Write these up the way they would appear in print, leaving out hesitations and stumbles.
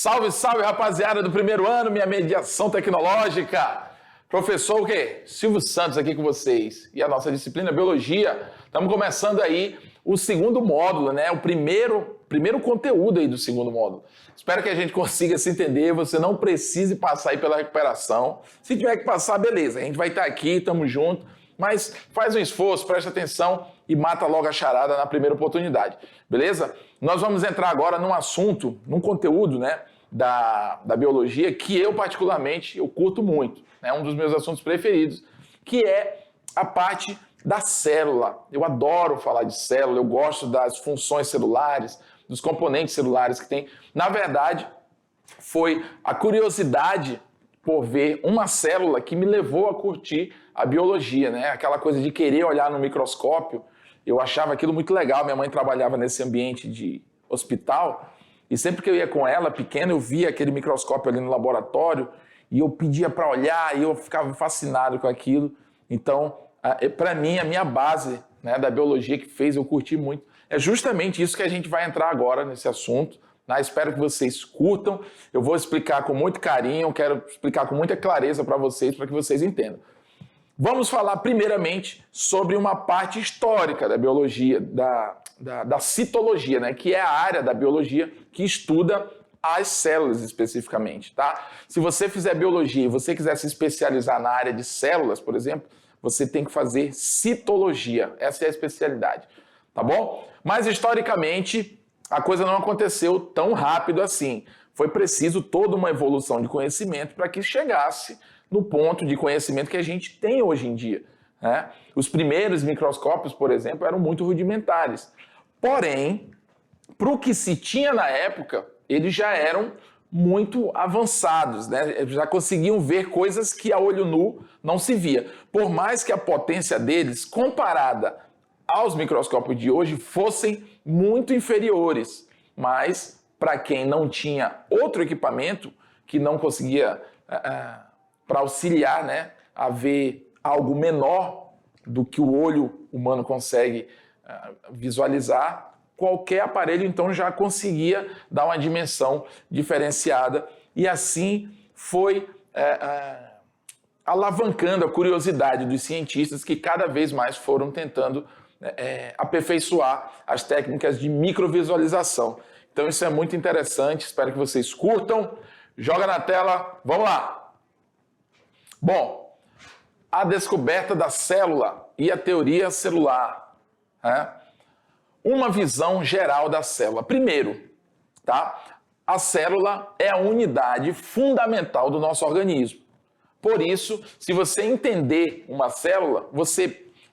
Salve, salve, rapaziada do primeiro ano, minha mediação tecnológica. Professor o quê? Silvio Santos aqui com vocês. E a nossa disciplina Biologia. Estamos começando aí o segundo módulo, né? O primeiro conteúdo aí do segundo módulo. Espero que a gente consiga se entender, você não precise passar aí pela recuperação. Se tiver que passar, beleza, a gente vai estar aqui, estamos juntos. Mas faz um esforço, presta atenção e mata logo a charada na primeira oportunidade, beleza? Nós vamos entrar agora num assunto, num conteúdo, né, da biologia que eu particularmente eu curto muito, né, um dos meus assuntos preferidos, que é a parte da célula. Eu adoro falar de célula, eu gosto das funções celulares, dos componentes celulares que tem. Na verdade, foi a curiosidade por ver uma célula que me levou a curtir a biologia, né? Aquela coisa de querer olhar no microscópio, eu achava aquilo muito legal. Minha mãe trabalhava nesse ambiente de hospital e sempre que eu ia com ela, pequena, eu via aquele microscópio ali no laboratório e eu pedia para olhar e eu ficava fascinado com aquilo. Então, para mim, a minha base, né, da biologia que fez eu curtir muito é justamente isso que a gente vai entrar agora nesse assunto. Espero que vocês curtam, eu vou explicar com muito carinho, quero explicar com muita clareza para que vocês entendam. Vamos falar primeiramente sobre uma parte histórica da biologia, da citologia, né? Que é a área da biologia que estuda as células especificamente, tá? Se você fizer biologia e você quiser se especializar na área de células, por exemplo, você tem que fazer citologia, essa é a especialidade, tá bom? Mas historicamente a coisa não aconteceu tão rápido assim. Foi preciso toda uma evolução de conhecimento para que chegasse no ponto de conhecimento que a gente tem hoje em dia, né? Os primeiros microscópios, por exemplo, eram muito rudimentares. Porém, para o que se tinha na época, eles já eram muito avançados, né? Já conseguiam ver coisas que a olho nu não se via. Por mais que a potência deles, comparada aos microscópios de hoje, fossem muito inferiores. Mas, para quem não tinha outro equipamento, que não conseguia, para auxiliar, né, a ver algo menor do que o olho humano consegue visualizar, qualquer aparelho então já conseguia dar uma dimensão diferenciada. E assim foi alavancando a curiosidade dos cientistas que cada vez mais foram tentando aperfeiçoar as técnicas de microvisualização. Então isso é muito interessante, espero que vocês curtam. Joga na tela, vamos lá! Bom, a descoberta da célula e a teoria celular, né? Uma visão geral da célula. Primeiro, tá? A célula é a unidade fundamental do nosso organismo. Por isso, se você entender uma célula,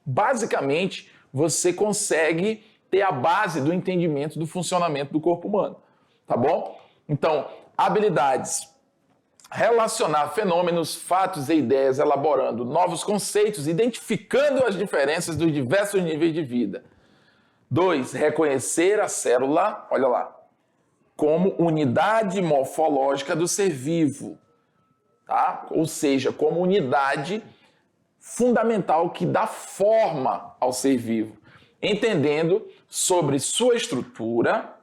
basicamente, você consegue ter a base do entendimento do funcionamento do corpo humano, tá bom? Então, habilidades: relacionar fenômenos, fatos e ideias, elaborando novos conceitos, identificando as diferenças dos diversos níveis de vida. 2, reconhecer a célula, olha lá, como unidade morfológica do ser vivo, tá? Ou seja, como unidade fundamental que dá forma ao ser vivo, entendendo sobre sua estrutura,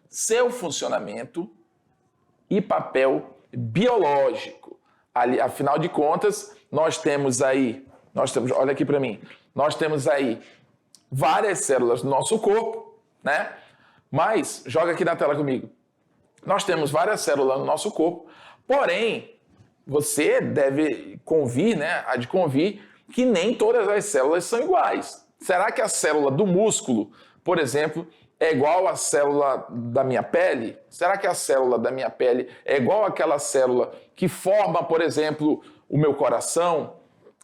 seu funcionamento e papel biológico. Afinal de contas, olha aqui para mim, nós temos aí várias células do nosso corpo, né? Mas, joga aqui na tela comigo, nós temos várias células no nosso corpo, porém, você deve convir, né? Há de convir que nem todas as células são iguais. Será que a célula do músculo, por exemplo, é igual à célula da minha pele? Será que a célula da minha pele é igual àquela célula que forma, por exemplo, o meu coração?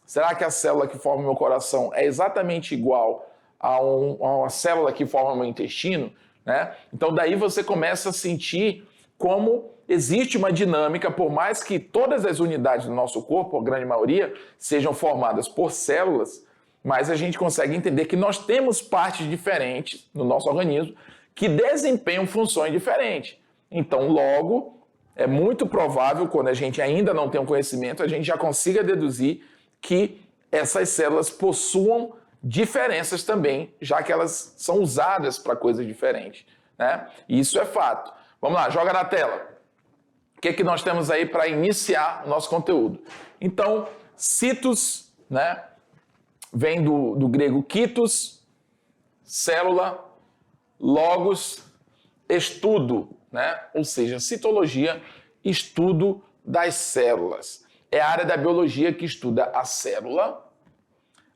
Será que a célula que forma o meu coração é exatamente igual a uma célula que forma o meu intestino, né? Então daí você começa a sentir como existe uma dinâmica, por mais que todas as unidades do nosso corpo, a grande maioria, sejam formadas por células, mas a gente consegue entender que nós temos partes diferentes no nosso organismo que desempenham funções diferentes. Então, logo, é muito provável, quando a gente ainda não tem um conhecimento, a gente já consiga deduzir que essas células possuam diferenças também, já que elas são usadas para coisas diferentes, né? Isso é fato. Vamos lá, joga na tela. que é que nós temos aí para iniciar o nosso conteúdo? Então, citos, né? Vem do grego kitos, célula, logos, estudo, né? Ou seja, citologia, estudo das células. É a área da biologia que estuda a célula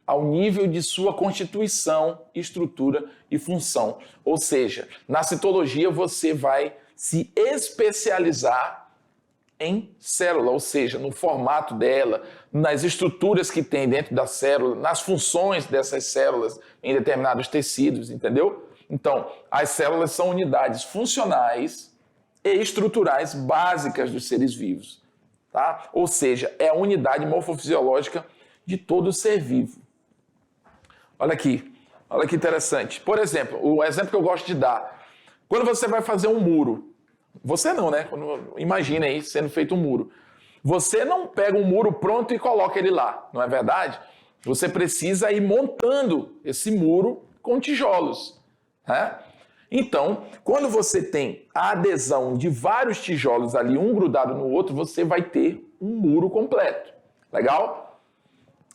ao nível de sua constituição, estrutura e função. Ou seja, na citologia você vai se especializar em célula, ou seja, no formato dela, nas estruturas que tem dentro da célula, nas funções dessas células em determinados tecidos, entendeu? Então, as células são unidades funcionais e estruturais básicas dos seres vivos, tá? Ou seja, é a unidade morfofisiológica de todo ser vivo. Olha que interessante. Por exemplo, o exemplo que eu gosto de dar, quando você vai fazer um muro, você não, né? Imagina aí sendo feito um muro. Você não pega um muro pronto e coloca ele lá, não é verdade? Você precisa ir montando esse muro com tijolos, né? Então, quando você tem a adesão de vários tijolos ali, um grudado no outro, você vai ter um muro completo. Legal?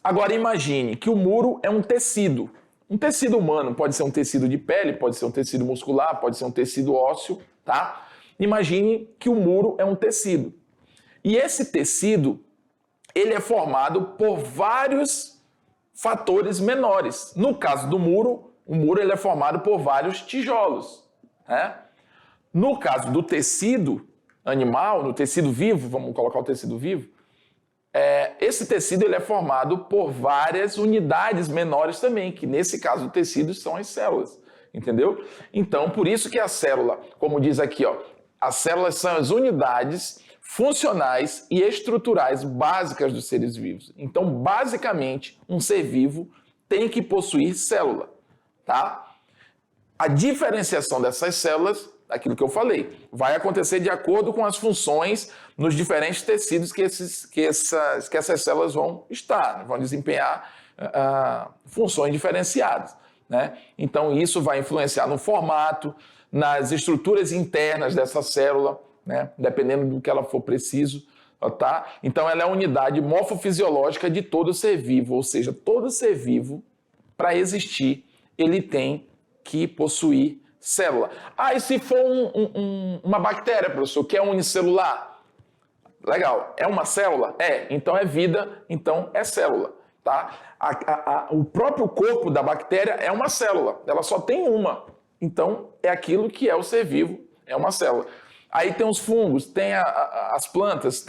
Agora imagine que o muro é um tecido. Um tecido humano pode ser um tecido de pele, pode ser um tecido muscular, pode ser um tecido ósseo, tá? Imagine que o muro é um tecido. E esse tecido, ele é formado por vários fatores menores. No caso do muro, o muro ele é formado por vários tijolos, né? No caso do tecido animal, no tecido vivo, vamos colocar o tecido vivo, esse tecido ele é formado por várias unidades menores também, que nesse caso do tecido são as células, entendeu? Então, por isso que a célula, como diz aqui, ó, as células são as unidades funcionais e estruturais básicas dos seres vivos. Então, basicamente, um ser vivo tem que possuir célula, tá? A diferenciação dessas células, aquilo que eu falei, vai acontecer de acordo com as funções nos diferentes tecidos que essas células vão estar, vão desempenhar funções diferenciadas, né? Então, isso vai influenciar no formato, nas estruturas internas dessa célula, né? Dependendo do que ela for preciso, tá? Então, ela é a unidade morfofisiológica de todo ser vivo, ou seja, todo ser vivo, para existir, ele tem que possuir célula. E se for uma bactéria, professor, que é unicelular? Legal, é uma célula? Então é vida, então é célula, tá? O próprio corpo da bactéria é uma célula, ela só tem uma. Então é aquilo que é o ser vivo, é uma célula. Aí tem os fungos, tem as plantas,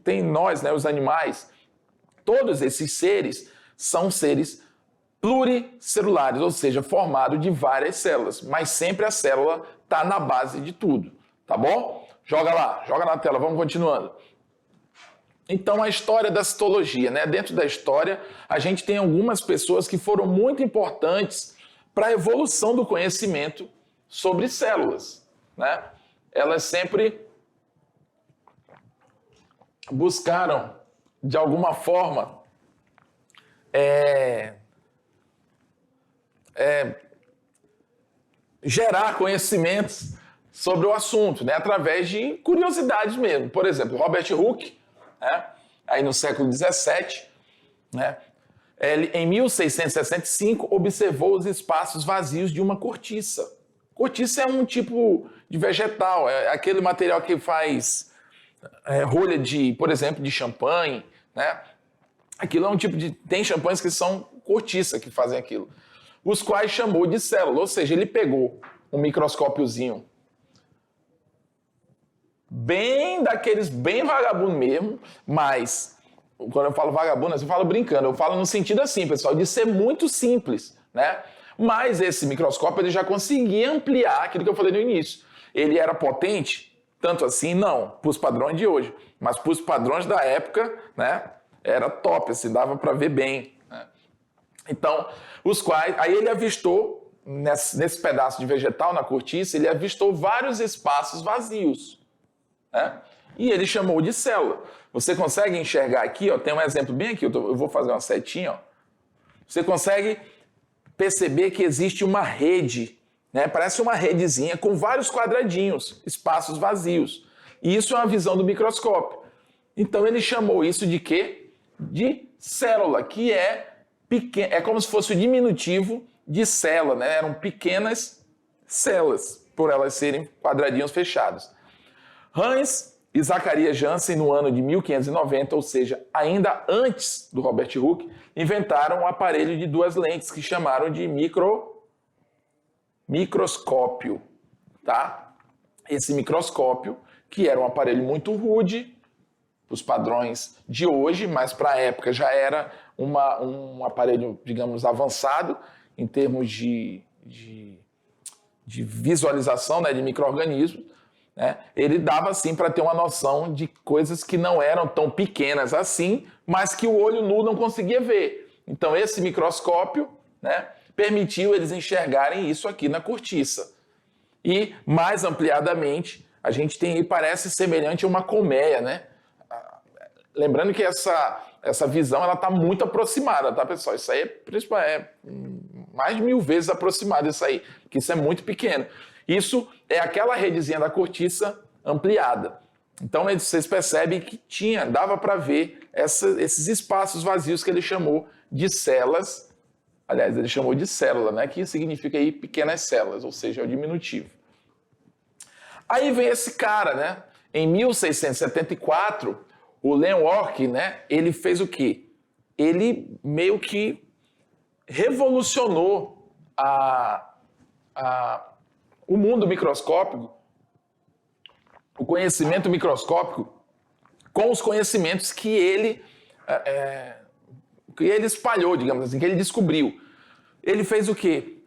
tem nós, né, os animais. Todos esses seres são seres pluricelulares, ou seja, formado de várias células, mas sempre a célula está na base de tudo, tá bom? Joga lá, joga na tela, vamos continuando. Então, a história da citologia, né? Dentro da história, a gente tem algumas pessoas que foram muito importantes para a evolução do conhecimento sobre células, né? Elas sempre buscaram, de alguma forma, gerar conhecimentos sobre o assunto, né? Através de curiosidades mesmo. Por exemplo, Robert Hooke, né? Aí no século XVII, né? Ele, em 1665, observou os espaços vazios de uma cortiça. Cortiça é um tipo de vegetal, é aquele material que faz rolha de, por exemplo, de champanhe, né? Aquilo é um tipo de... Tem champanhes que são cortiça que fazem aquilo, os quais chamou de célula, ou seja, ele pegou um microscópiozinho bem daqueles, bem vagabundo mesmo, mas quando eu falo vagabundo, eu falo brincando, eu falo no sentido assim, pessoal, de ser muito simples, né? Mas esse microscópio ele já conseguia ampliar aquilo que eu falei no início. Ele era potente? Tanto assim, não, para os padrões de hoje, mas para os padrões da época, né? Era top, assim, dava para ver bem, né? Então, os quais, aí ele avistou, nesse pedaço de vegetal, na cortiça, ele avistou vários espaços vazios, né? E ele chamou de célula. Você consegue enxergar aqui, ó, tem um exemplo bem aqui, eu vou fazer uma setinha, ó. Você consegue perceber que existe uma rede, né? Parece uma redezinha com vários quadradinhos, espaços vazios. E isso é uma visão do microscópio. Então ele chamou isso de quê? De célula, que é pequeno, é como se fosse o diminutivo de célula, né? Eram pequenas células, por elas serem quadradinhos fechados. Hans e Zacarias Janssen, no ano de 1590, ou seja, ainda antes do Robert Hooke, inventaram um aparelho de duas lentes que chamaram de microscópio, tá? Esse microscópio, que era um aparelho muito rude, os padrões de hoje, mas para a época já era um aparelho, digamos, avançado em termos de visualização, né, de micro-organismos, né? Ele dava, assim, para ter uma noção de coisas que não eram tão pequenas assim, mas que o olho nu não conseguia ver. Então, esse microscópio, né, permitiu eles enxergarem isso aqui na cortiça. E, mais ampliadamente, a gente tem aí, parece semelhante a uma colmeia, né? Lembrando que essa visão está muito aproximada, tá, pessoal? Isso aí é mais de 1000 vezes aproximado, isso aí, porque isso é muito pequeno. Isso é aquela redezinha da cortiça ampliada. Então, vocês percebem que dava para ver esses espaços vazios que ele chamou de células. Aliás, ele chamou de célula, né? Que significa aí pequenas células, ou seja, é o diminutivo. Aí vem esse cara, né? Em 1674, o Leeuwenhoek, né? Ele fez o quê? Ele meio que revolucionou o mundo microscópico, o conhecimento microscópico, com os conhecimentos que ele espalhou, digamos assim, que ele descobriu. Ele fez o quê?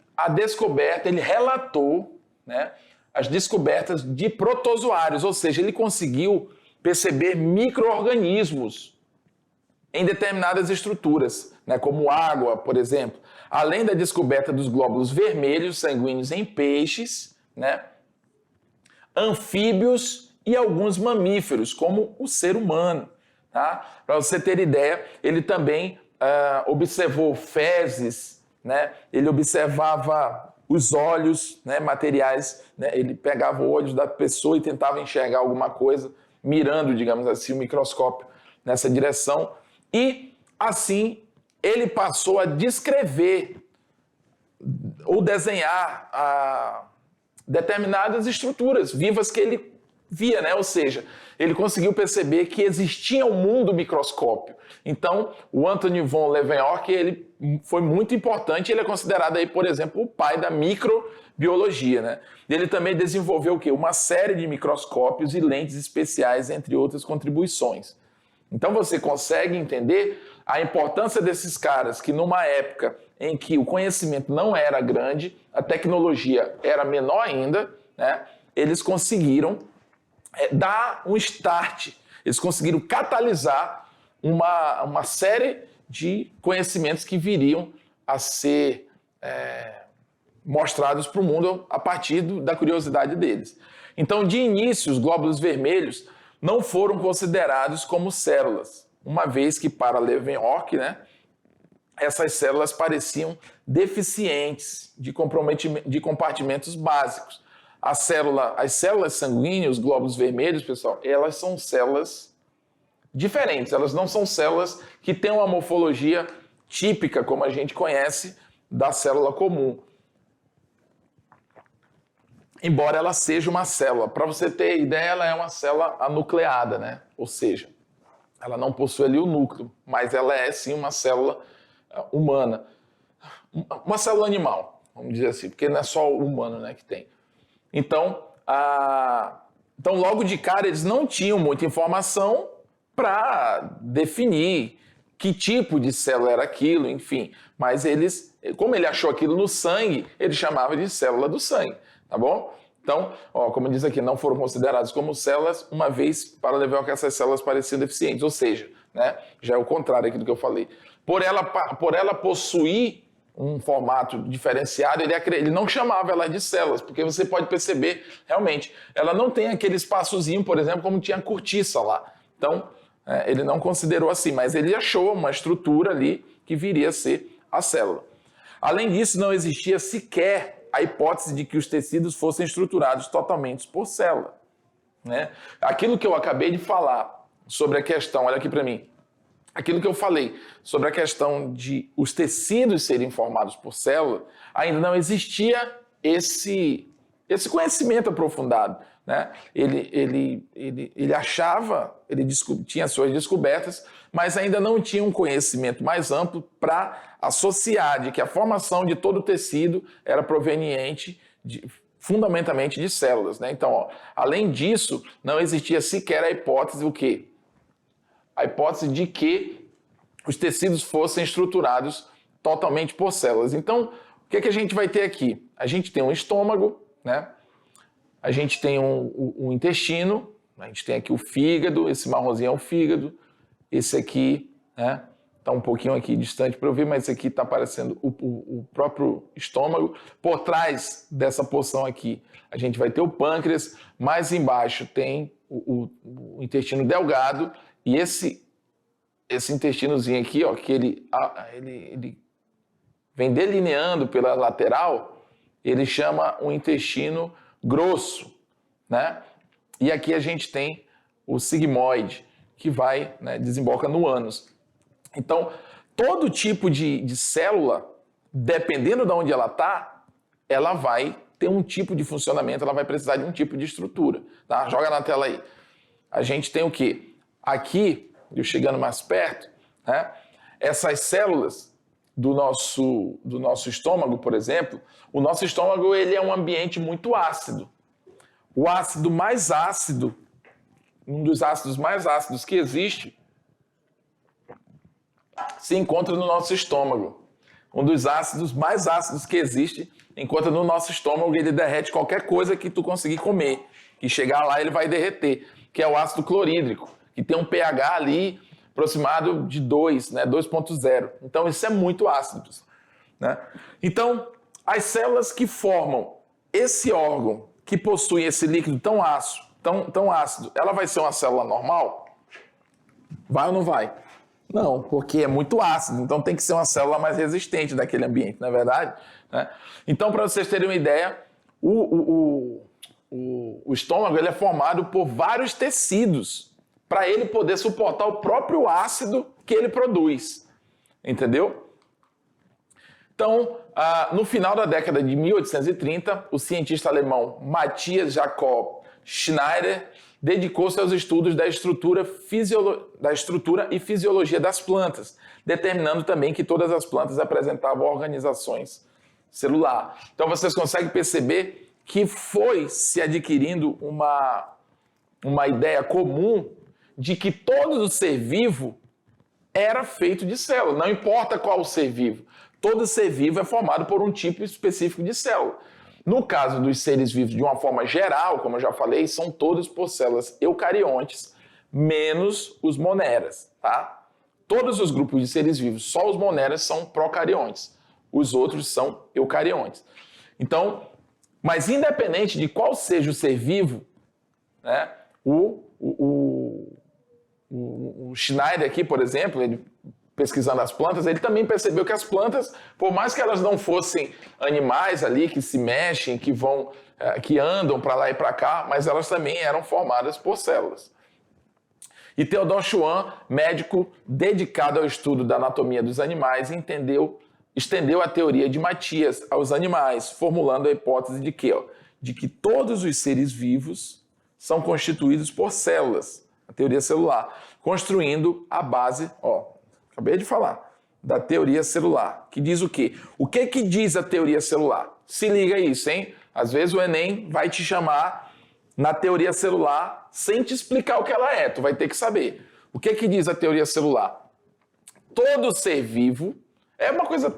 Ele relatou, né, as descobertas de protozoários, ou seja, ele conseguiu perceber micro-organismos em determinadas estruturas, né, como água, por exemplo. Além da descoberta dos glóbulos vermelhos sanguíneos em peixes, né, anfíbios e alguns mamíferos, como o ser humano. Tá? Para você ter ideia, ele também observou fezes, né? Ele observava os olhos, né, materiais, né? Ele pegava o olho da pessoa e tentava enxergar alguma coisa, mirando, digamos assim, o microscópio nessa direção. E, assim, ele passou a descrever ou desenhar determinadas estruturas vivas que ele via, né? Ou seja, ele conseguiu perceber que existia um mundo microscópio. Então, o Anthony von Leeuwenhoek, ele foi muito importante, ele é considerado aí, por exemplo, o pai da microbiologia, né? Ele também desenvolveu o quê? Uma série de microscópios e lentes especiais, entre outras contribuições. Então você consegue entender a importância desses caras que numa época em que o conhecimento não era grande, a tecnologia era menor ainda, né? Eles conseguiram dar um start, eles conseguiram catalisar uma série de conhecimentos que viriam a ser mostrados para o mundo a partir da curiosidade deles. Então, de início, os glóbulos vermelhos não foram considerados como células, uma vez que para Leeuwenhoek, né, essas células pareciam deficientes de compartimentos básicos. As células sanguíneas, os glóbulos vermelhos, pessoal, elas são células diferentes, elas não são células que têm uma morfologia típica, como a gente conhece, da célula comum. Embora ela seja uma célula. Para você ter ideia, ela é uma célula anucleada, né? Ou seja, ela não possui ali o núcleo, mas ela é sim uma célula humana. Uma célula animal, vamos dizer assim, porque não é só o humano, né, que tem. Então, logo de cara, eles não tinham muita informação para definir que tipo de célula era aquilo, enfim. Mas como ele achou aquilo no sangue, ele chamava de célula do sangue. Tá bom? Então, como diz aqui, não foram consideradas como células, uma vez para levar que essas células pareciam deficientes. Ou seja, né, já é o contrário aqui do que eu falei. Por ela possuir um formato diferenciado, ele não chamava ela de células, porque você pode perceber, realmente, ela não tem aquele espaçozinho, por exemplo, como tinha a cortiça lá. Então, ele não considerou assim, mas ele achou uma estrutura ali que viria a ser a célula. Além disso, não existia sequer a hipótese de que os tecidos fossem estruturados totalmente por célula. né? Aquilo que eu acabei de falar sobre a questão, olha aqui para mim, aquilo que eu falei sobre a questão de os tecidos serem formados por célula, ainda não existia esse conhecimento aprofundado, né? Ele achava, ele tinha suas descobertas, mas ainda não tinha um conhecimento mais amplo para associar de que a formação de todo o tecido era proveniente fundamentalmente de células, né? Então, além disso, não existia sequer a hipótese o quê? A hipótese de que os tecidos fossem estruturados totalmente por células. Então, o que a gente vai ter aqui? A gente tem um estômago, né? A gente tem um intestino, a gente tem aqui o fígado, esse marronzinho é o fígado, esse aqui, né? Está um pouquinho aqui distante para eu ver, mas esse aqui está aparecendo o próprio estômago. Por trás dessa porção aqui, a gente vai ter o pâncreas, mais embaixo tem o intestino delgado, e esse intestinozinho aqui, ó, que ele vem delineando pela lateral, ele chama o intestino grosso, né? E aqui a gente tem o sigmoide, que vai, né, desemboca no ânus. Então, todo tipo de célula, dependendo de onde ela está, ela vai ter um tipo de funcionamento, ela vai precisar de um tipo de estrutura. Tá? Joga na tela aí. A gente tem o quê? Aqui, eu chegando mais perto, né, essas células do nosso estômago, por exemplo, o nosso estômago ele é um ambiente muito ácido. O ácido mais ácido, um dos ácidos mais ácidos que existe, se encontra no nosso estômago. Um dos ácidos mais ácidos que existe encontra no nosso estômago, ele derrete qualquer coisa que tu conseguir comer. Que chegar lá ele vai derreter, que é o ácido clorídrico, que tem um pH ali aproximado de 2, né, 2,0. Então isso é muito ácido, né? Então, as células que formam esse órgão, que possui esse líquido tão ácido, ela vai ser uma célula normal? Vai ou não vai? Não, porque é muito ácido, então tem que ser uma célula mais resistente daquele ambiente, não é verdade? Né? Então, para vocês terem uma ideia, o estômago ele é formado por vários tecidos para ele poder suportar o próprio ácido que ele produz, entendeu? Então, no final da década de 1830, o cientista alemão Matthias Jakob Schneider dedicou-se aos estudos da estrutura e fisiologia das plantas, determinando também que todas as plantas apresentavam organizações celulares. Então vocês conseguem perceber que foi se adquirindo uma ideia comum de que todo o ser vivo era feito de célula, não importa qual o ser vivo. Todo ser vivo é formado por um tipo específico de célula. No caso dos seres vivos, de uma forma geral, como eu já falei, são todos por células eucariontes, menos os moneras, tá? Todos os grupos de seres vivos, só os moneras são procariontes. Os outros são eucariontes. Então, mas independente de qual seja o ser vivo, né, o Schneider aqui, por exemplo, ele pesquisando as plantas, ele também percebeu que as plantas, por mais que elas não fossem animais ali que se mexem, que andam para lá e para cá, mas elas também eram formadas por células. E Theodor Schwann, médico dedicado ao estudo da anatomia dos animais, estendeu a teoria de Matthias aos animais, formulando a hipótese de que todos os seres vivos são constituídos por células, a teoria celular, construindo a base, acabei de falar, da teoria celular, que diz o quê? O que diz a teoria celular? Se liga a isso, hein? Às vezes o Enem vai te chamar na teoria celular sem te explicar o que ela é, tu vai ter que saber. O que diz a teoria celular? Todo ser vivo, é uma coisa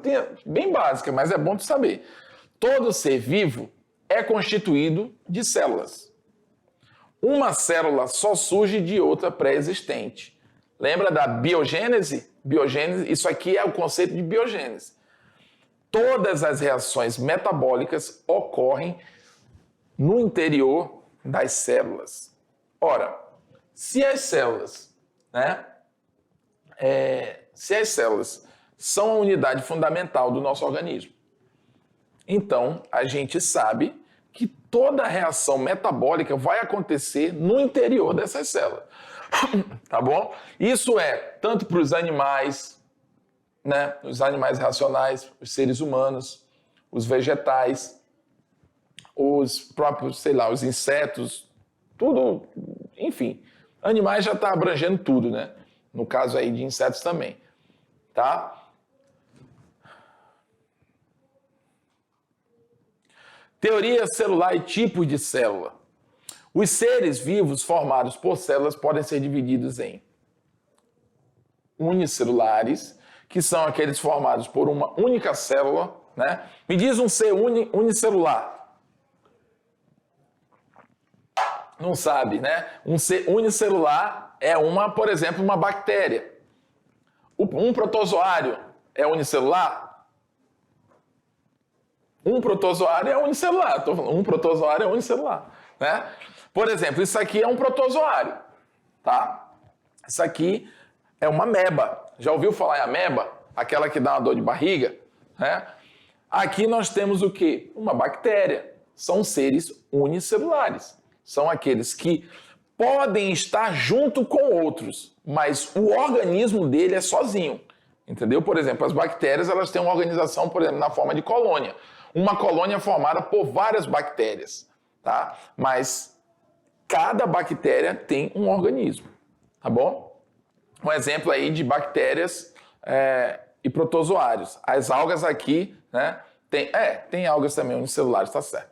bem básica, mas é bom tu saber. Todo ser vivo é constituído de células. Uma célula só surge de outra pré-existente. Lembra da biogênese? Biogênese, isso aqui é o conceito de biogênese. Todas as reações metabólicas ocorrem no interior das células. Ora, se as células, são a unidade fundamental do nosso organismo, então a gente sabe que toda a reação metabólica vai acontecer no interior dessas células. Tá bom? Isso é tanto para os animais, né? Os animais racionais, os seres humanos, os vegetais, os próprios, sei lá, os insetos, tudo, enfim. Animais já está abrangendo tudo, né? No caso aí de insetos também, tá? Teoria celular e tipos de célula. Os seres vivos formados por células podem ser divididos em unicelulares, que são aqueles formados por uma única célula, né? Me diz um ser unicelular. Não sabe, né? Um ser unicelular é por exemplo, uma bactéria. Um protozoário é unicelular? Um protozoário é unicelular. Estou falando, um protozoário é unicelular, né? Por exemplo, isso aqui é um protozoário, tá? Isso aqui é uma ameba. Já ouviu falar em ameba? Aquela que dá uma dor de barriga, né? Aqui nós temos o quê? Uma bactéria. São seres unicelulares. São aqueles que podem estar junto com outros, mas o organismo dele é sozinho, entendeu? Por exemplo, as bactérias, elas têm uma organização, por exemplo, na forma de colônia. Uma colônia é formada por várias bactérias, tá? Mas cada bactéria tem um organismo, tá bom? Um exemplo aí de bactérias e protozoários. As algas aqui, né? Tem algas também unicelulares, tá certo.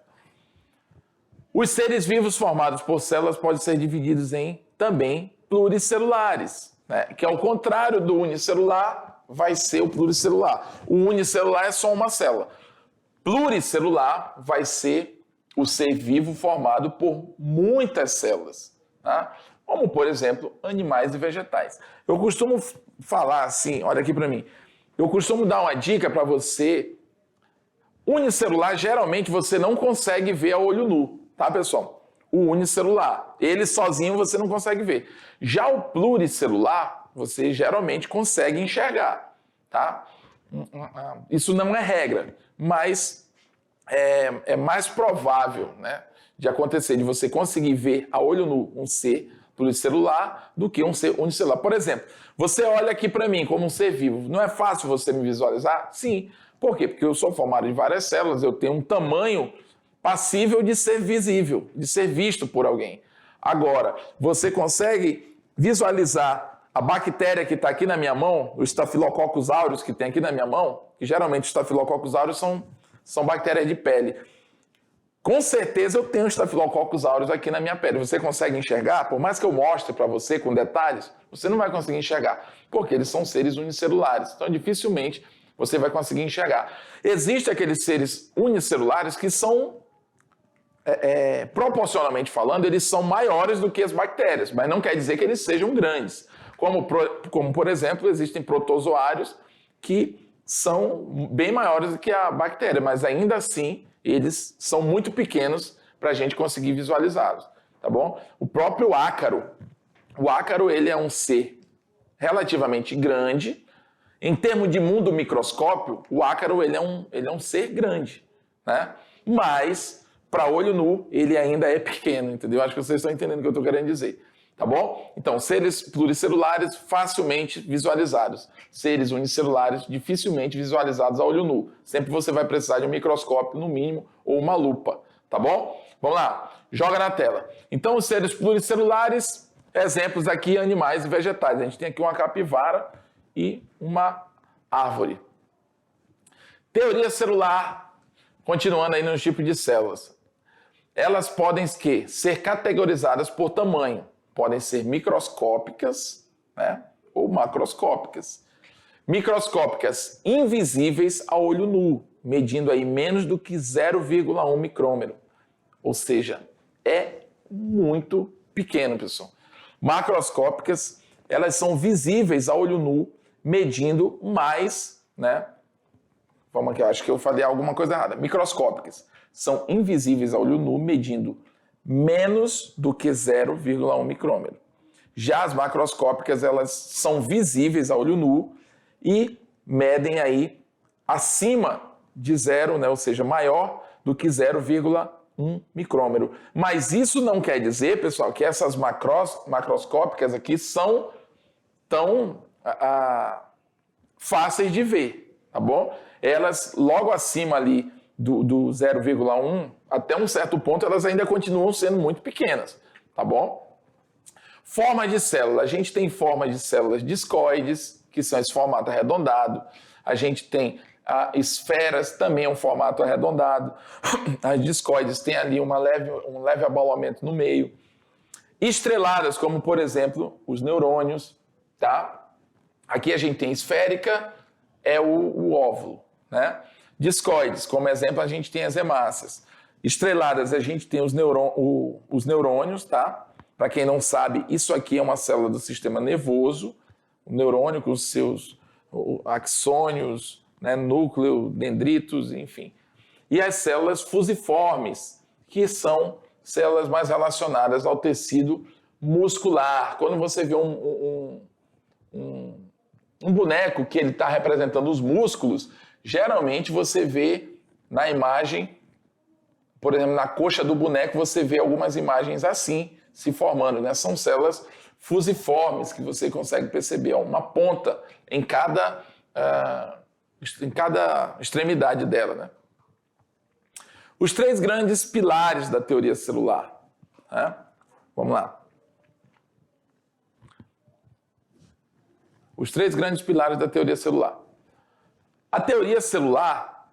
Os seres vivos formados por células podem ser divididos em também pluricelulares, né? Que ao contrário do unicelular, vai ser o pluricelular. O unicelular é só uma célula. Pluricelular vai ser o ser vivo formado por muitas células, tá? Como, por exemplo, animais e vegetais. Eu costumo falar assim, olha aqui para mim, eu costumo dar uma dica para você. Unicelular, geralmente, você não consegue ver a olho nu, tá, pessoal? O unicelular, ele sozinho você não consegue ver. Já o pluricelular, você geralmente consegue enxergar, tá? Isso não é regra, mas é mais provável, né, de acontecer, de você conseguir ver a olho nu um ser pluricelular do que um ser unicelular. Por exemplo, você olha aqui para mim como um ser vivo, não é fácil você me visualizar? Sim. Por quê? Porque eu sou formado de várias células, eu tenho um tamanho passível de ser visível, de ser visto por alguém. Agora, você consegue visualizar a bactéria que está aqui na minha mão, os Staphylococcus aureus que tem aqui na minha mão, que geralmente os Staphylococcus aureus são bactérias de pele. Com certeza eu tenho Staphylococcus aureus aqui na minha pele. Você consegue enxergar? Por mais que eu mostre para você com detalhes, você não vai conseguir enxergar, porque eles são seres unicelulares. Então, dificilmente você vai conseguir enxergar. Existem aqueles seres unicelulares que são, proporcionalmente falando, eles são maiores do que as bactérias, mas não quer dizer que eles sejam grandes. Como por exemplo, existem protozoários que são bem maiores do que a bactéria, mas ainda assim eles são muito pequenos para a gente conseguir visualizá-los, tá bom? O próprio ácaro, ele é um ser relativamente grande. Em termos de mundo microscópio, o ácaro ele é um ser grande, né? Mas, para olho nu, ele ainda é pequeno, entendeu? Acho que vocês estão entendendo o que eu estou querendo dizer, tá bom? Então, seres pluricelulares facilmente visualizados. Seres unicelulares dificilmente visualizados a olho nu. Sempre você vai precisar de um microscópio, no mínimo, ou uma lupa, tá bom? Vamos lá, joga na tela. Então, os seres pluricelulares, exemplos aqui, animais e vegetais. A gente tem aqui uma capivara e uma árvore. Teoria celular, continuando aí nos tipos de células. Elas podem ser categorizadas por tamanho. Podem ser microscópicas, né, ou macroscópicas. Microscópicas invisíveis a olho nu, medindo aí menos do que 0,1 micrômetro. Ou seja, é muito pequeno, pessoal. Macroscópicas, elas são visíveis a olho nu, medindo mais, né? Vamos aqui, eu acho que eu falei alguma coisa errada. Microscópicas são invisíveis a olho nu, medindo menos do que 0,1 micrômetro. Já as macroscópicas, elas são visíveis a olho nu e medem aí acima de 0, né? Ou seja, maior do que 0,1 1 micrômetro. Mas isso não quer dizer, pessoal, que essas macroscópicas aqui são tão fáceis de ver, tá bom? Elas, logo acima ali do 0,1, até um certo ponto, elas ainda continuam sendo muito pequenas, tá bom? Forma de célula. A gente tem forma de células discoides, que são esse formato arredondado. A gente tem esferas, também é um formato arredondado. As discoides têm ali um leve abalamento no meio. Estreladas, como por exemplo, os neurônios, tá? Aqui a gente tem esférica, é o óvulo, né? Discoides, como exemplo, a gente tem as hemácias. Estreladas, a gente tem os neurônios, tá? Para quem não sabe, isso aqui é uma célula do sistema nervoso, o neurônio com os seus axônios, né? Núcleo, dendritos, enfim. E as células fusiformes, que são células mais relacionadas ao tecido muscular. Quando você vê um boneco que ele está representando os músculos, geralmente você vê na imagem, por exemplo, na coxa do boneco, você vê algumas imagens assim se formando, né? São células fusiformes que você consegue perceber uma ponta em cada extremidade dela, né? Os 3 grandes pilares da teoria celular, né? Vamos lá. Os 3 grandes pilares da teoria celular. A teoria celular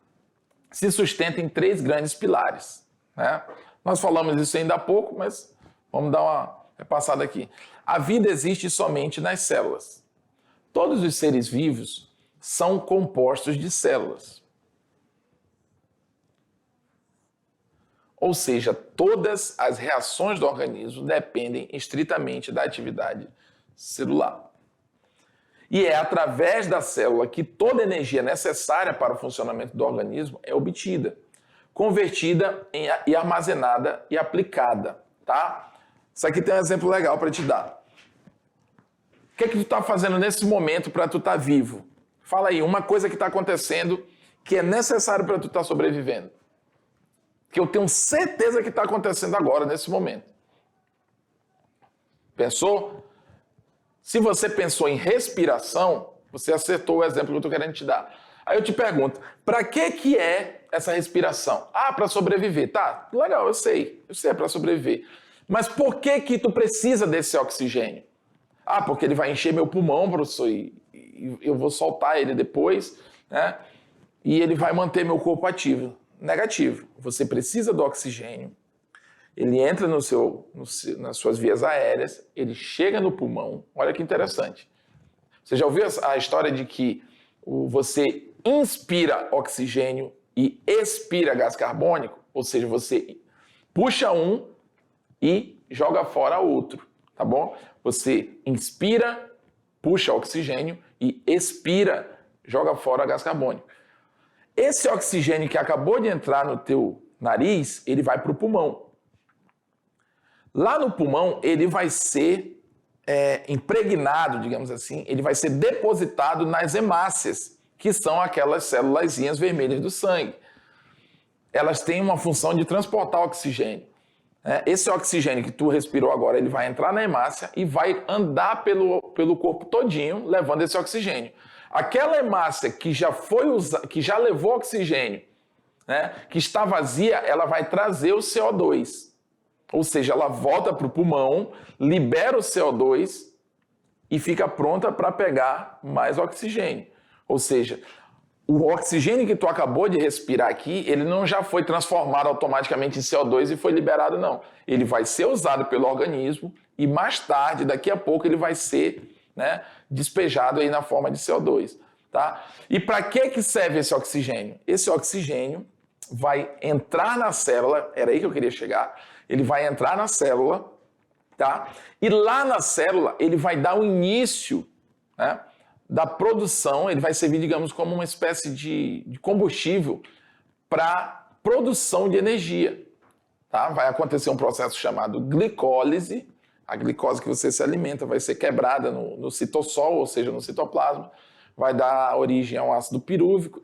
se sustenta em 3 grandes pilares, né? Nós falamos isso ainda há pouco, mas vamos dar uma repassada aqui. A vida existe somente nas células. Todos os seres vivos são compostos de células. Ou seja, todas as reações do organismo dependem estritamente da atividade celular. E é através da célula que toda energia necessária para o funcionamento do organismo é obtida, convertida e armazenada e aplicada, tá? Isso aqui tem um exemplo legal para te dar. O que é que tu está fazendo nesse momento para tu estar vivo? Fala aí, uma coisa que está acontecendo que é necessário para tu estar sobrevivendo. Que eu tenho certeza que está acontecendo agora, nesse momento. Pensou? Se você pensou em respiração, você acertou o exemplo que eu estou querendo te dar. Aí eu te pergunto, para que é essa respiração? Ah, para sobreviver. Tá, legal, eu sei é para sobreviver. Mas por que tu precisa desse oxigênio? Ah, porque ele vai encher meu pulmão, professor, e eu vou soltar ele depois, né? E ele vai manter meu corpo ativo. Negativo. Você precisa do oxigênio, ele entra nas suas vias aéreas, ele chega no pulmão. Olha que interessante. Você já ouviu a história de que você inspira oxigênio e expira gás carbônico? Ou seja, você puxa um e joga fora outro, tá bom? Você inspira, puxa oxigênio e expira, joga fora gás carbônico. Esse oxigênio que acabou de entrar no teu nariz, ele vai para o pulmão. Lá no pulmão, ele vai ser impregnado, digamos assim, ele vai ser depositado nas hemácias, que são aquelas célulazinhas vermelhas do sangue. Elas têm uma função de transportar oxigênio. Esse oxigênio que tu respirou agora, ele vai entrar na hemácia e vai andar pelo corpo todinho, levando esse oxigênio. Aquela hemácia que já levou oxigênio, né, que está vazia, ela vai trazer o CO2. Ou seja, ela volta para o pulmão, libera o CO2 e fica pronta para pegar mais oxigênio. Ou seja, o oxigênio que tu acabou de respirar aqui, ele não já foi transformado automaticamente em CO2 e foi liberado, não. Ele vai ser usado pelo organismo e mais tarde, daqui a pouco, ele vai ser, né, despejado aí na forma de CO2, tá? E para que serve esse oxigênio? Esse oxigênio vai entrar na célula, era aí que eu queria chegar, ele vai entrar na célula, tá? E lá na célula ele vai dar o início, né, da produção, ele vai servir, digamos, como uma espécie de combustível para produção de energia, tá? Vai acontecer um processo chamado glicólise. A glicose que você se alimenta vai ser quebrada no citossol, ou seja, no citoplasma, vai dar origem ao ácido pirúvico,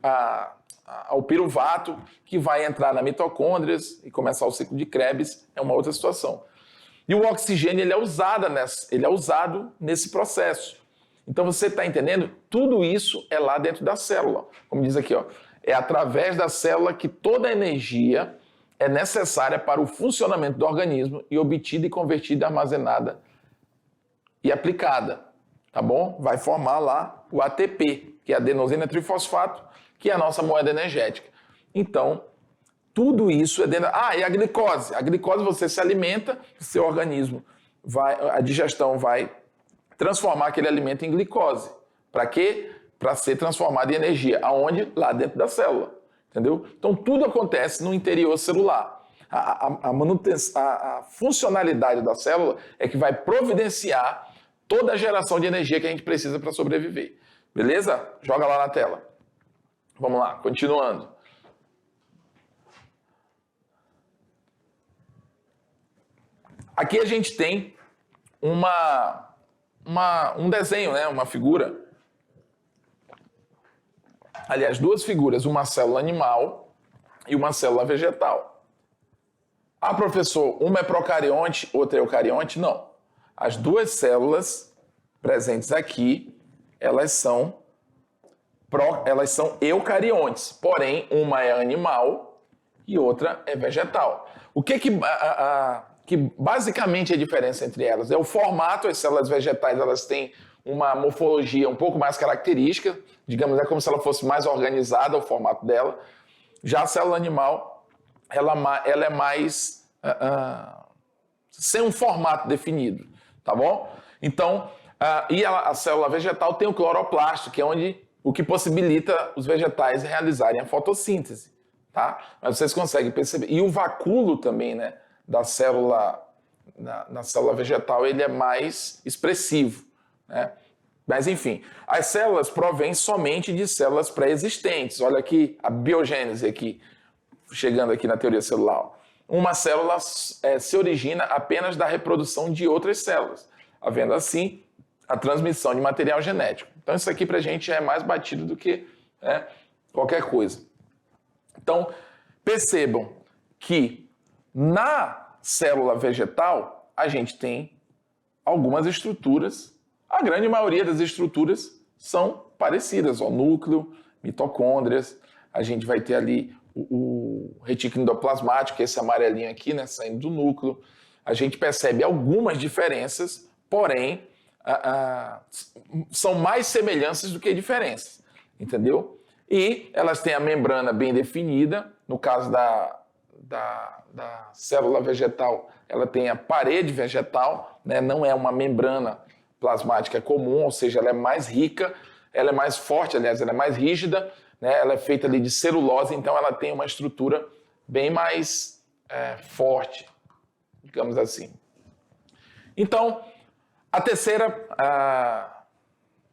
ao piruvato, que vai entrar na mitocôndrias e começar o ciclo de Krebs, é uma outra situação. E o oxigênio ele é usado nesse processo. Então você está entendendo? Tudo isso é lá dentro da célula. Como diz aqui, ó, é através da célula que toda a energia é necessária para o funcionamento do organismo e obtida e convertida, armazenada e aplicada. Tá bom? Vai formar lá o ATP, que é adenosina trifosfato, que é a nossa moeda energética. Então, tudo isso é dentro... Ah, e a glicose. A glicose você se alimenta, seu organismo a digestão vai transformar aquele alimento em glicose. Para quê? Para ser transformado em energia. Aonde? Lá dentro da célula. Entendeu? Então, tudo acontece no interior celular. A funcionalidade da célula é que vai providenciar toda a geração de energia que a gente precisa para sobreviver. Beleza? Joga lá na tela. Vamos lá, continuando. Aqui a gente tem um desenho, né? Uma figura. Aliás, duas figuras, uma célula animal e uma célula vegetal. Ah, professor, uma é procarionte, outra é eucarionte? Não. As duas células presentes aqui, elas são eucariontes, porém uma é animal e outra é vegetal. O que basicamente é a diferença entre elas? É o formato. As células vegetais elas têm uma morfologia um pouco mais característica, digamos, é como se ela fosse mais organizada, o formato dela. Já a célula animal, ela é mais sem um formato definido, tá bom? Então, a célula vegetal tem o cloroplasto, que é o que possibilita os vegetais realizarem a fotossíntese, tá? Mas vocês conseguem perceber. E o vacúolo também, né, da célula, na célula vegetal, ele é mais expressivo, né? Mas, enfim, as células provêm somente de células pré-existentes. Olha aqui a biogênese aqui, chegando aqui na teoria celular. Uma célula se origina apenas da reprodução de outras células, havendo assim a transmissão de material genético. Então isso aqui para a gente é mais batido do que qualquer coisa. Então percebam que na célula vegetal a gente tem algumas estruturas, a grande maioria das estruturas são parecidas, ó, núcleo, mitocôndrias, a gente vai ter ali o retículo endoplasmático, que é esse amarelinho aqui, né, saindo do núcleo. A gente percebe algumas diferenças, porém, são mais semelhanças do que diferenças, entendeu? E elas têm a membrana bem definida. No caso da célula vegetal, ela tem a parede vegetal, né, não é uma membrana plasmática comum, ou seja, ela é mais rica, ela é mais forte, aliás, ela é mais rígida, né? Ela é feita ali de celulose, então ela tem uma estrutura bem mais forte, digamos assim. Então,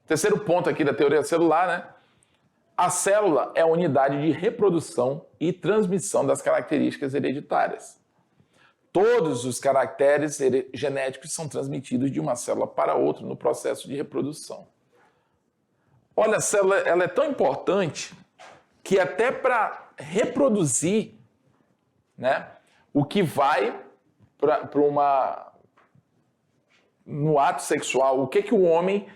terceiro ponto aqui da teoria celular, né? A célula é a unidade de reprodução e transmissão das características hereditárias. Todos os caracteres genéticos são transmitidos de uma célula para outra no processo de reprodução. Olha, a célula ela é tão importante que até para reproduzir, né, o que vai no ato sexual, o que o homem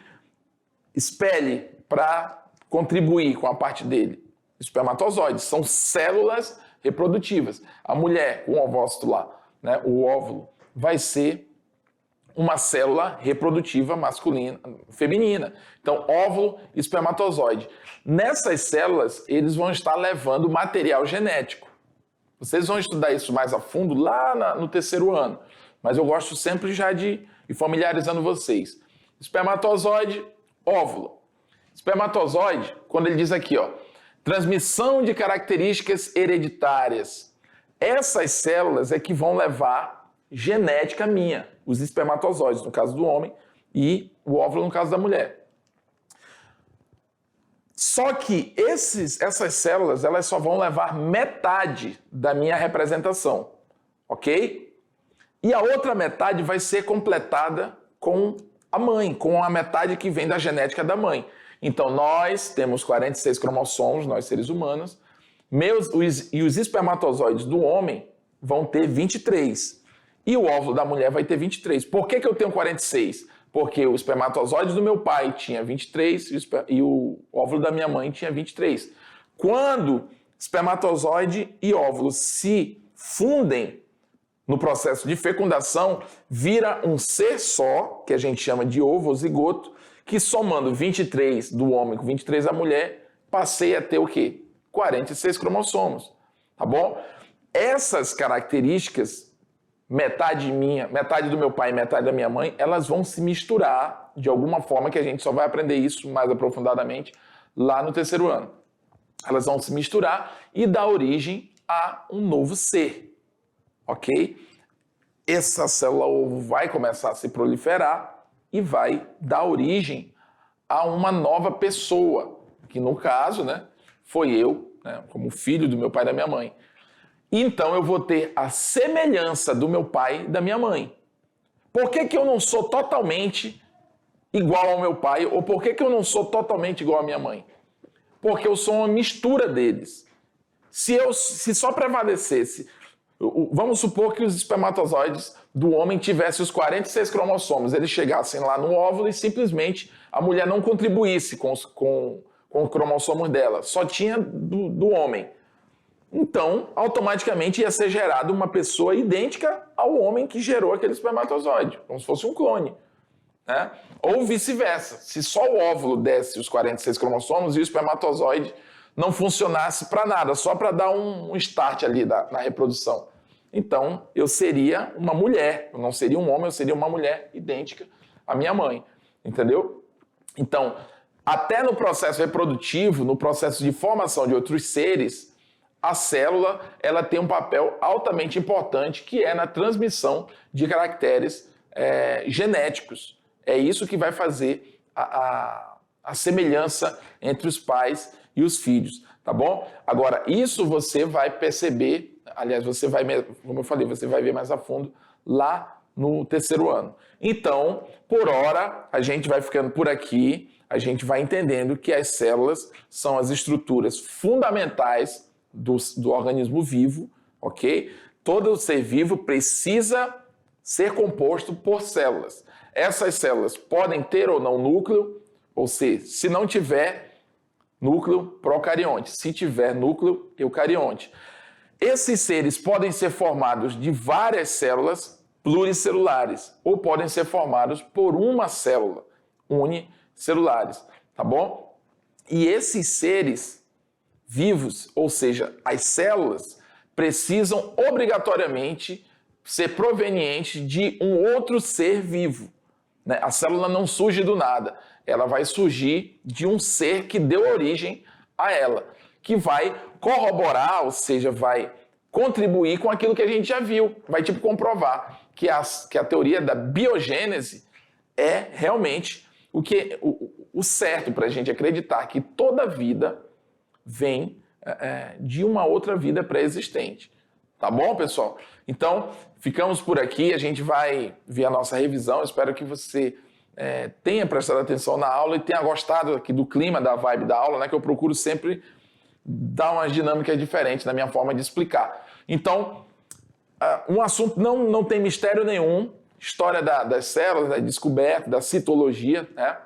expele para contribuir com a parte dele? Espermatozoides, são células reprodutivas. A mulher, o ovócito lá, né, o óvulo, vai ser uma célula reprodutiva masculina, feminina. Então, óvulo e espermatozoide. Nessas células, eles vão estar levando material genético. Vocês vão estudar isso mais a fundo lá no terceiro ano, mas eu gosto sempre já de ir familiarizando vocês. Espermatozoide, óvulo. Espermatozoide, quando ele diz aqui, ó, transmissão de características hereditárias. Essas células é que vão levar genética minha, os espermatozoides, no caso do homem, e o óvulo, no caso da mulher. Só que essas células, elas só vão levar metade da minha representação, ok? E a outra metade vai ser completada com a mãe, com a metade que vem da genética da mãe. Então, nós temos 46 cromossomos, nós seres humanos, E os espermatozoides do homem vão ter 23. E o óvulo da mulher vai ter 23. Por que eu tenho 46? Porque o espermatozoide do meu pai tinha 23 e o óvulo da minha mãe tinha 23. Quando espermatozoide e óvulo se fundem no processo de fecundação, vira um ser só, que a gente chama de ovo ou zigoto, que somando 23 do homem com 23 da mulher, passei a ter o quê? 46 cromossomos, tá bom? Essas características, metade minha, metade do meu pai e metade da minha mãe, elas vão se misturar de alguma forma, que a gente só vai aprender isso mais aprofundadamente lá no terceiro ano. Elas vão se misturar e dar origem a um novo ser, ok? Essa célula ovo vai começar a se proliferar e vai dar origem a uma nova pessoa, que no caso, né, foi eu, né, como filho do meu pai e da minha mãe. Então eu vou ter a semelhança do meu pai e da minha mãe. Por que eu não sou totalmente igual ao meu pai, ou por que eu não sou totalmente igual à minha mãe? Porque eu sou uma mistura deles. Se só prevalecesse, vamos supor que os espermatozoides do homem tivessem os 46 cromossomos, eles chegassem lá no óvulo e simplesmente a mulher não contribuísse com os cromossomos dela, só tinha do homem. Então, automaticamente ia ser gerada uma pessoa idêntica ao homem que gerou aquele espermatozoide, como se fosse um clone, né? Ou vice-versa, se só o óvulo desse os 46 cromossomos e o espermatozoide não funcionasse para nada, só para dar um start ali na reprodução. Então, eu seria uma mulher, eu não seria um homem, eu seria uma mulher idêntica à minha mãe, entendeu? Então, até no processo reprodutivo, no processo de formação de outros seres, a célula ela tem um papel altamente importante, que é na transmissão de caracteres genéticos. É isso que vai fazer a semelhança entre os pais e os filhos, tá bom? Agora, isso você vai perceber, aliás, você vai, como eu falei, você vai ver mais a fundo lá no terceiro ano. Então, por hora, a gente vai ficando por aqui, a gente vai entendendo que as células são as estruturas fundamentais do organismo vivo, ok? Todo ser vivo precisa ser composto por células. Essas células podem ter ou não núcleo, ou seja, se não tiver núcleo, procarionte. Se tiver núcleo, eucarionte. Esses seres podem ser formados de várias células pluricelulares ou podem ser formados por uma célula unicelulares, tá bom? E esses seres vivos, ou seja, as células, precisam obrigatoriamente ser provenientes de um outro ser vivo, né? A célula não surge do nada, ela vai surgir de um ser que deu origem a ela, que vai corroborar, ou seja, vai contribuir com aquilo que a gente já viu, vai tipo comprovar que a teoria da biogênese é realmente o certo para a gente acreditar que toda vida vem de uma outra vida pré-existente. Tá bom, pessoal? Então, ficamos por aqui, a gente vai ver a nossa revisão, espero que você tenha prestado atenção na aula e tenha gostado aqui do clima, da vibe da aula, né, que eu procuro sempre dar umas dinâmicas diferentes na minha forma de explicar. Então, um assunto não tem mistério nenhum, história das células, da descoberta, da citologia, né?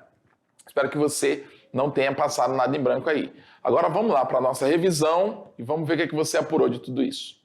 Espero que você não tenha passado nada em branco aí. Agora vamos lá para a nossa revisão e vamos ver o que você apurou de tudo isso.